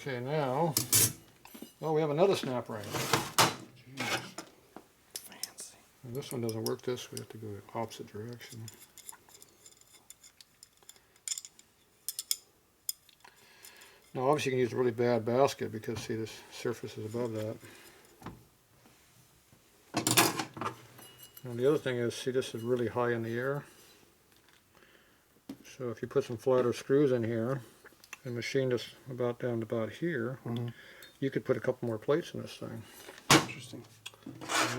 Okay, now, oh, we have another snap ring. Jeez. Fancy. And this one doesn't work this way, we have to go the opposite direction. Now, obviously, you can use a really bad basket because, see, this surface is above that. And the other thing is, see, this is really high in the air. So if you put some flatter screws in here and machine this about down to about here, you could put a couple more plates in this thing. Interesting.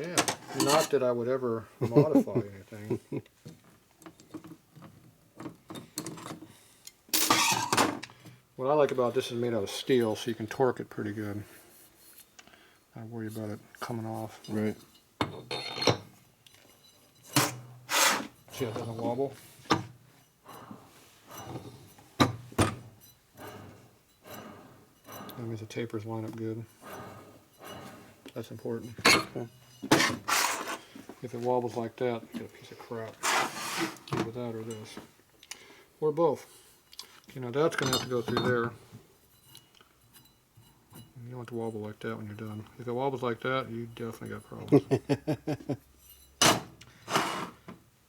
Yeah, not that I would ever modify anything. What I like about this is made out of steel, so you can torque it pretty good. Not worry about it coming off. Right. See, it doesn't wobble. That means the tapers line up good. That's important. Okay. If it wobbles like that, you get a piece of crap. Either that or this. Or both. Okay, now that's going to have to go through there. You don't want to wobble like that when you're done. If it wobbles like that, you definitely got problems.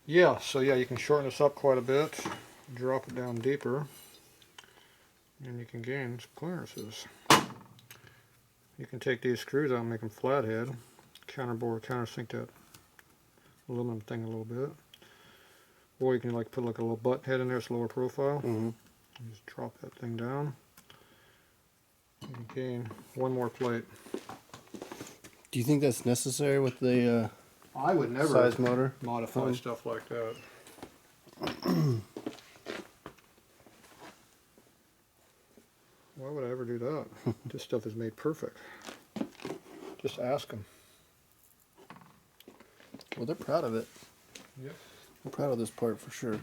Yeah, so yeah, you can shorten this up quite a bit, drop it down deeper, and you can gain some clearances. You can take these screws out and make them flathead, countersink that aluminum thing a little bit. Or you can like put like a little butt head in there, it's lower profile. Just drop that thing down. And you gain one more plate. Do you think that's necessary with the I would never size motor? modify stuff like that. Why would I ever do that? This stuff is made perfect. Just ask them. Well, they're proud of it. Yep. I'm proud of this part for sure.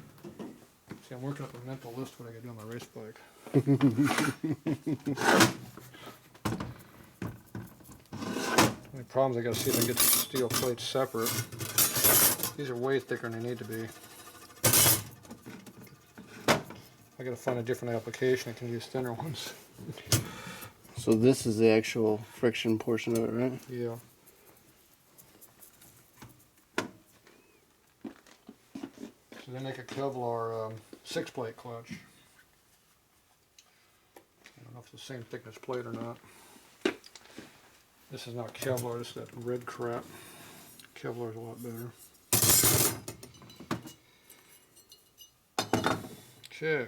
See, I'm working up a mental list what I gotta do on my race bike. The only problems I gotta see if I can get the steel plates separate. These are way thicker than they need to be. I gotta find a different application. I can use thinner ones. So this is the actual friction portion of it, right? Yeah. So they make a Kevlar 6-plate clutch. I don't know if it's the same thickness plate or not. This is not Kevlar, this is that red crap. Kevlar's a lot better. Okay.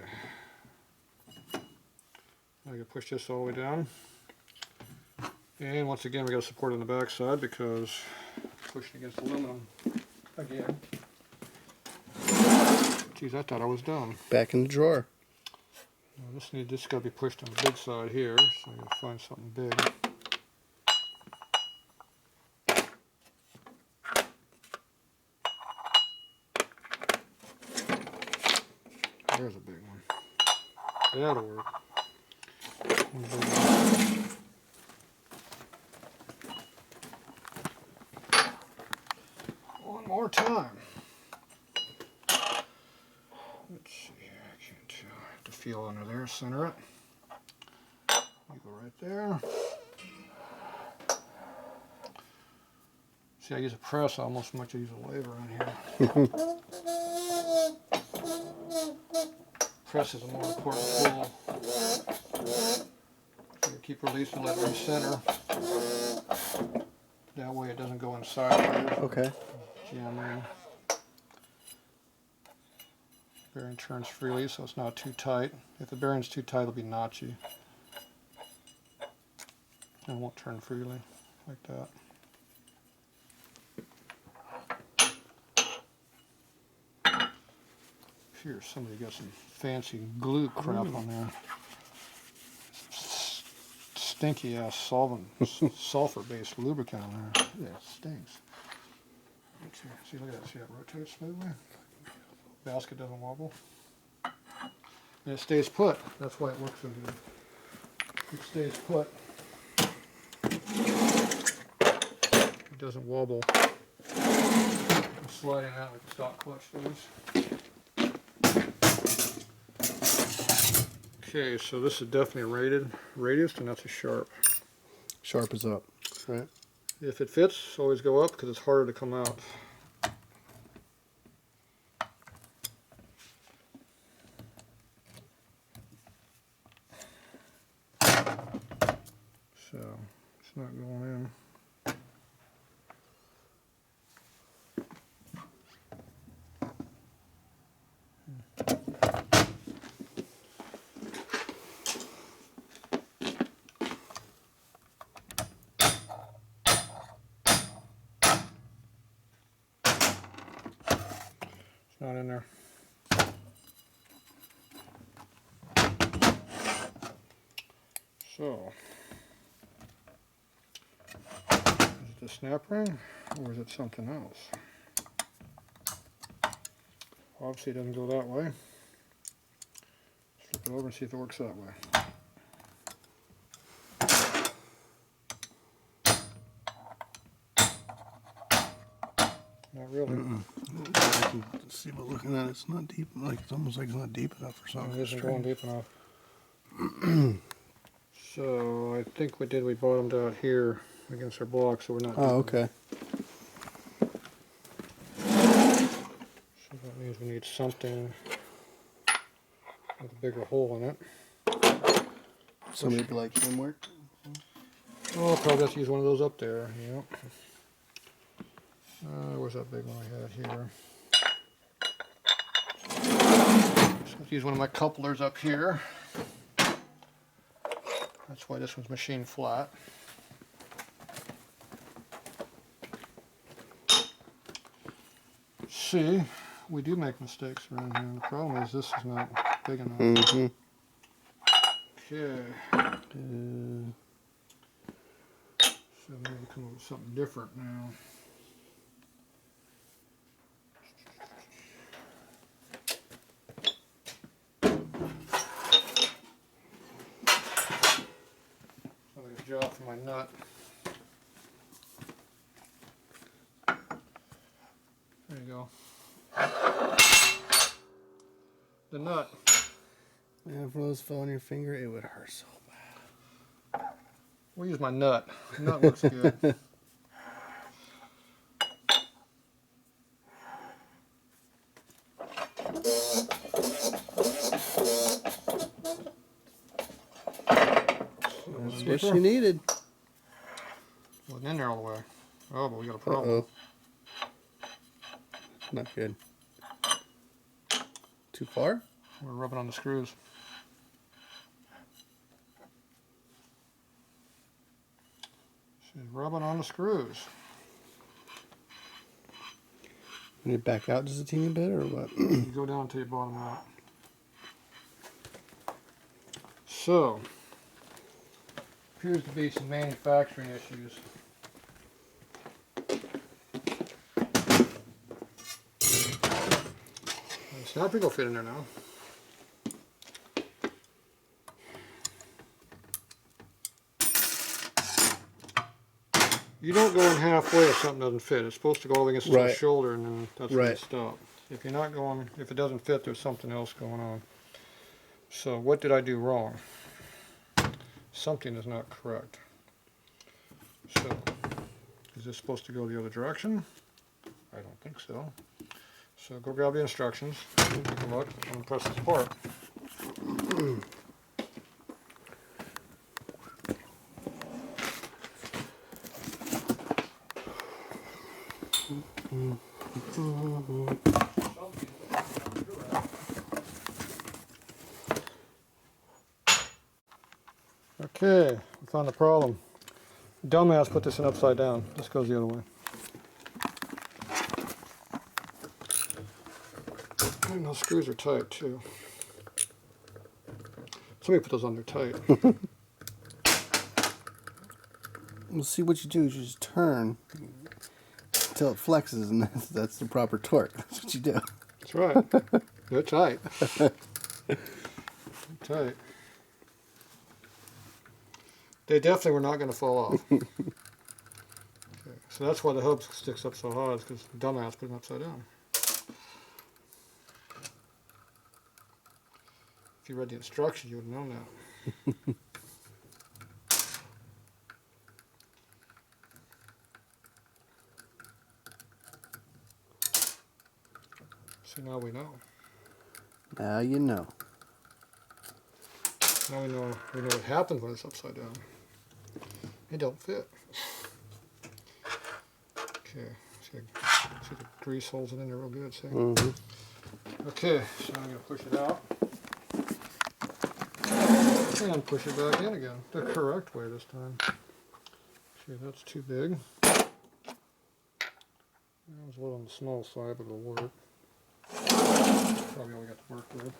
Now I can push this all the way down. And once again we got to support on the back side because pushing against aluminum again. Geez, I thought I was done. Back in the drawer. Now this got to be pushed on the big side here, so I got to find something big. There's a big one. That'll work. One more time. Let's see here, I can't tell. I have to feel under there, center it. You go right there. See, I use a press almost as much as I use a lathe around here. Press is a more important tool. So you keep releasing, let it recenter. That way it doesn't go inside. Okay. Jam in. Bearing turns freely, so it's not too tight. If the bearing's too tight, it'll be notchy. And it won't turn freely like that. Here, somebody got some fancy glue crap on there. Stinky ass sulfur-based lubricant on there. Yeah, it stinks. Okay, see, look at that. See how it rotates smoothly? Basket doesn't wobble. And it stays put. That's why it works so good. It stays put. It doesn't wobble. It's sliding out like the stock clutch does. Okay, so this is definitely a rated radius, and that's a sharp. Sharp is up, right? If it fits, always go up because it's harder to come out. So it's not going in. It's not in there. So, is it the snap ring or is it something else? Obviously it doesn't go that way. Flip it over and see if it works that way. Not really. I can see by looking at it, it's not deep. Like it's almost like it's not deep enough or something. It isn't going deep enough. So I think we bottomed out here against our block, so we're not. Oh, okay. So that means we need something with a bigger hole in it. So maybe like him work. Oh, I'll probably have to use one of those up there. Yep. Where's that big one I had here? So let's use one of my couplers up here. That's why this one's machined flat. See, we do make mistakes around here. The problem is this is not big enough. Mm-hmm. Okay. So maybe come up with something different now. Somebody's jaw for my nut. There you go. The nut. Yeah, if one of those fell on your finger, it would hurt so bad. We'll use my nut. The nut looks good. That's what she needed. Wasn't in there all the way. Oh, but we got a problem. Uh-oh. Not good. Too far? We're rubbing on the screws. She's rubbing on the screws. You need to back out just a teeny bit or what? You go down until you bottom out. So, appears to be some manufacturing issues. The snap ring will fit in there now. You don't go in halfway if something doesn't fit. It's supposed to go all the way against the Right. shoulder, and then that's where you Right. stop. If you're not going, if it doesn't fit, there's something else going on. So what did I do wrong? Something is not correct. So, is this supposed to go the other direction? I don't think so. So go grab the instructions, take a look, I'm going to press this apart. Okay, we found the problem. Dumbass put this in upside down. This goes the other way. And those screws are tight too. Somebody put those on there tight. We'll see what you do is you just turn until it flexes, and that's the proper torque. That's what you do. That's right. They're tight. They're tight. They definitely were not going to fall off. Okay, so that's why the hub sticks up so hard, is because the dumbass put them upside down. If you read the instructions, you would have known that. So now we know. Now you know. Now we know what happens when it's upside down. It don't fit. Okay, see the grease holes it in there real good, see? Mm-hmm. Okay, so I'm going to push it out. And push it back in again, the correct way this time. See, that's too big. That was a little on the small side, but it'll work. Probably all we got to work with.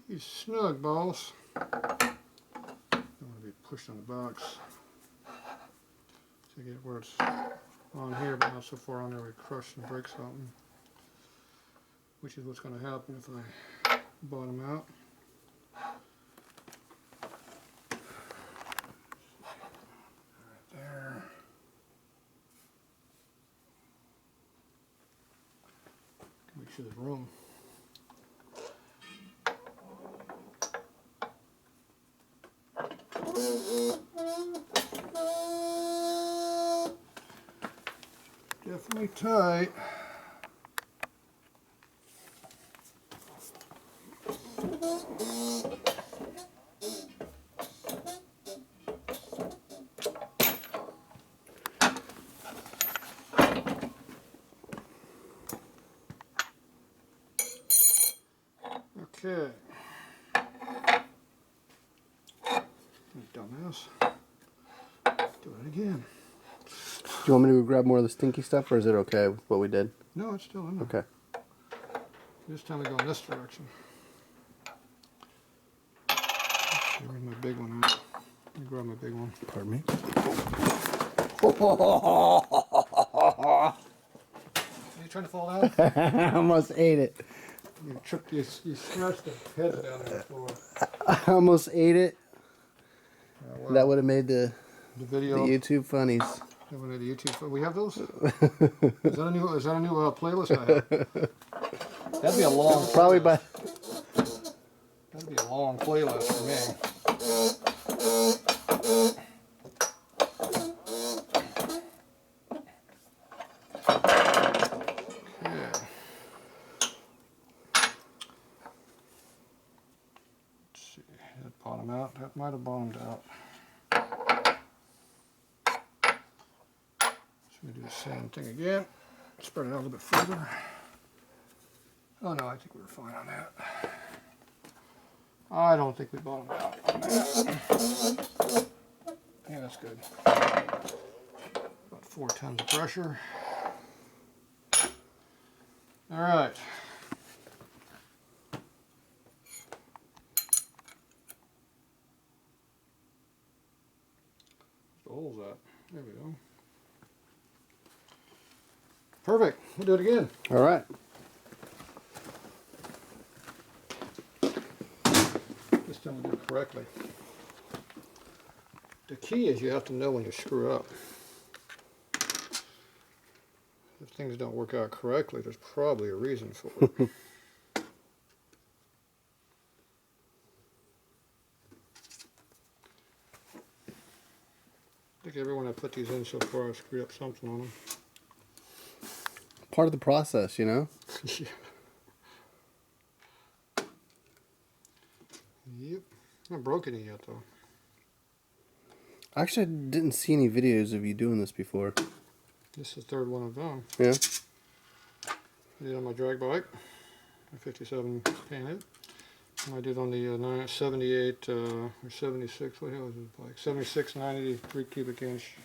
She's snug, boss. Don't want to be pushed on the box. To get where it's on here, but not so far on there we crush and break something. Which is what's going to happen if I bottom out. Right there. Make sure there's room. Definitely tight. Okay. Dumbass. Do it again. Do you want me to grab more of the stinky stuff, or is it okay with what we did? No, it's still in there. Okay. This time we go in this direction. Where's my big one at? Let me grab my big one. Pardon me? Are you trying to fall down? I almost ate it. You tripped, you smashed the head down on the floor. I almost ate it. Well, That would have made the video. the YouTube funnies. That would have made the YouTube. We have those? Is that a new playlist I have? That'd be a long. Probably by. That'd be a long playlist for me. Bottom out. That might have bottomed out. So we do the same thing again. Spread it out a little bit further. Oh no, I think we were fine on that. I don't think we bottomed out on that. Yeah, that's good. About 4 tons of pressure. All right. Holes at. There we go. Perfect. We'll do it again. All right. This time we'll do it correctly. The key is you have to know when you screw up. If things don't work out correctly, there's probably a reason for it. I think everyone I put these in so far, I screwed up something on them. Part of the process, you know? Yeah. Yep. I haven't broken it yet, though. Actually, I didn't see any videos of you doing this before. This is the third one I've done. Yeah? I did on my drag bike, a 57 painted. And I did on the 78 or 76, what the hell is this bike? 76 93 cubic inch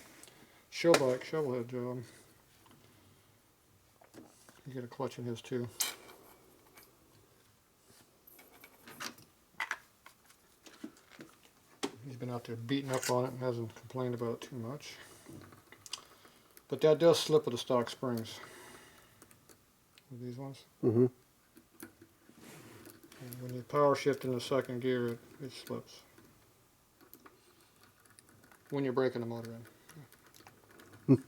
shovelhead job. You get a clutch in his too. He's been out there beating up on it and hasn't complained about it too much. But that does slip with the stock springs. With these ones. Mm-hmm. And when you power shift in the second gear, it slips. When you're breaking the motor in.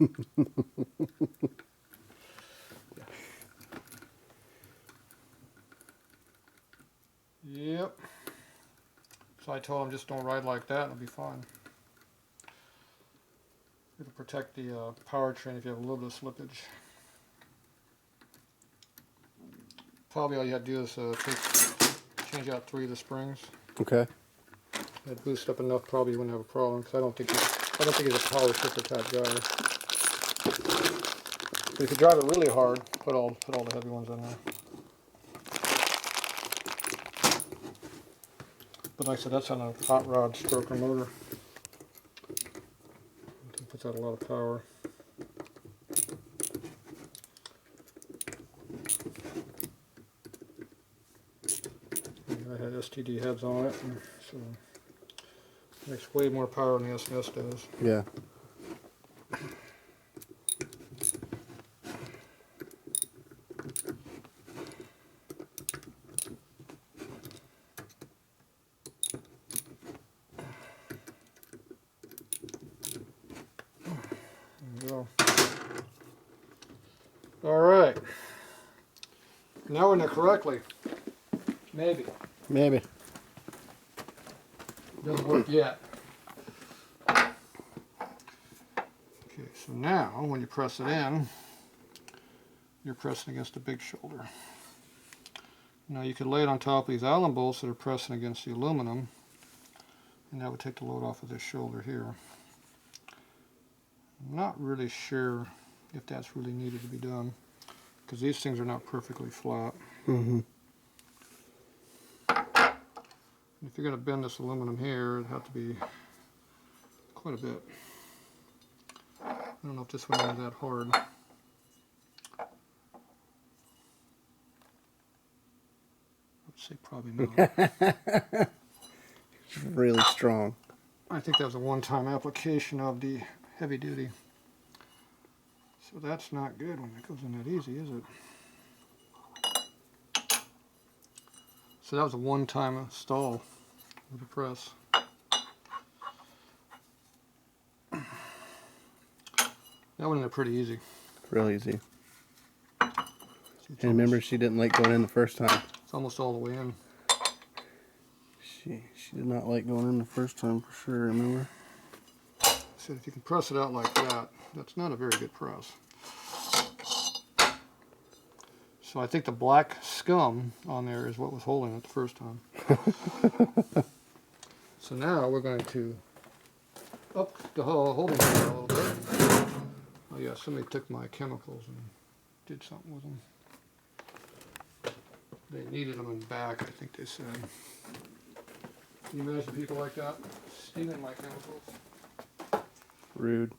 Yep. So I told him just don't ride like that and it'll be fine. It'll protect the powertrain if you have a little bit of slippage. Probably all you have to do is change out 3 of the springs. Okay. That boost up enough, probably you wouldn't have a problem because I don't think he's a power shifter type guy. But if you drive it really hard, put all the heavy ones in there. But like I said, that's on a hot rod stroker motor. It puts out a lot of power. I had STD heads on it, and so it makes way more power than the SS does. Yeah. There you go. All right. Now we're in it correctly. Maybe. Maybe. Doesn't work yet. Okay, so now when you press it in, you're pressing against the big shoulder. Now you could lay it on top of these Allen bolts that are pressing against the aluminum, and that would take the load off of this shoulder here. I'm not really sure if that's really needed to be done, because these things are not perfectly flat. Mm-hmm. If you're going to bend this aluminum here, it'd have to be quite a bit. I don't know if this one is that hard. I would say probably not. Really strong. I think that was a one-time application of the heavy duty. So that's not good when it goes in that easy, is it? So that was a one-time install with the press. That went in there pretty easy. Real easy. And remember, she didn't like going in the first time. It's almost all the way in. She did not like going in the first time for sure, remember? So if you can press it out like that, that's not a very good press. So I think the black scum on there is what was holding it the first time. So now we're going to up the holding power a little bit. Oh yeah, somebody took my chemicals and did something with them. They needed them in back, I think they said. Can you imagine people like that stealing my chemicals? Rude.